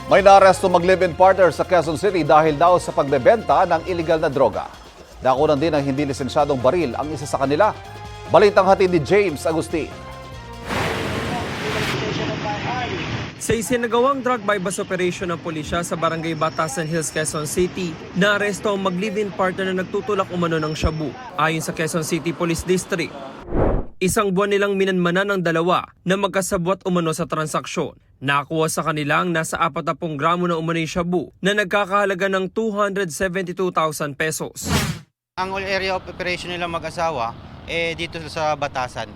May naaresto mag-live-in partner sa Quezon City dahil daw sa pagbebenta ng iligal na droga. Nakunan din ng hindi lisensyadong baril ang isa sa kanila. Balitang hatid ni James Agustin. Sa isinagawang drug bypass operation ng pulisya sa Barangay Batasan Hills, Quezon City, naaresto ang mag-live-in partner na nagtutulak umano ng shabu, ayon sa Quezon City Police District. Isang buwan nilang minanmanan ng dalawa na magkasabwat umano sa transaksyon. Nakuha sa kanila ang nasa 40 gramo na umano'y shabu na nagkakahalaga ng 272,000 pesos. Ang area of operation nila mag-asawa dito sa Batasan.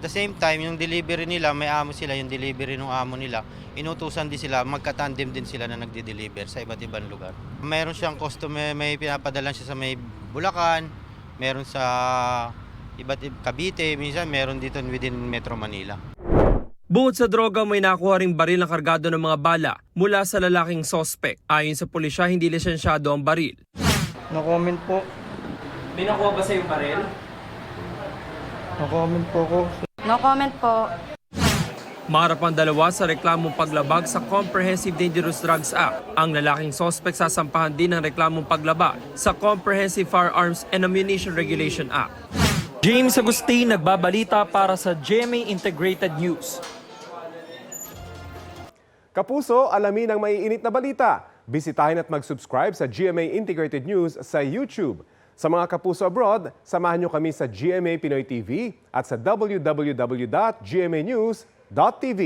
At the same time, yung delivery nila, may amo sila, yung delivery ng amo nila, inutusan din sila, magka-tandem din sila na nagde-deliver sa iba't ibang lugar. Mayroon siyang customer, may pinapadalan siya sa may Bulacan, meron sa Cavite, minsan meron dito within Metro Manila. Bukod sa droga, may nakuha ring baril na kargado ng mga bala mula sa lalaking sospek. Ayon sa pulisya, hindi lisensyado ang baril. No comment po. May nakuha ba sa yung baril? No comment po ko. No comment po. Maharap ang dalawa sa reklamong paglabag sa Comprehensive Dangerous Drugs Act. Ang lalaking sospek sasampahan din ng reklamong paglabag sa Comprehensive Firearms and Ammunition Regulation Act. James Agustin, nagbabalita para sa GMA Integrated News. Kapuso, alamin ang maiinit na balita. Bisitahin at mag-subscribe sa GMA Integrated News sa YouTube. Sa mga kapuso abroad, samahan niyo kami sa GMA Pinoy TV at sa www.gmanews.tv.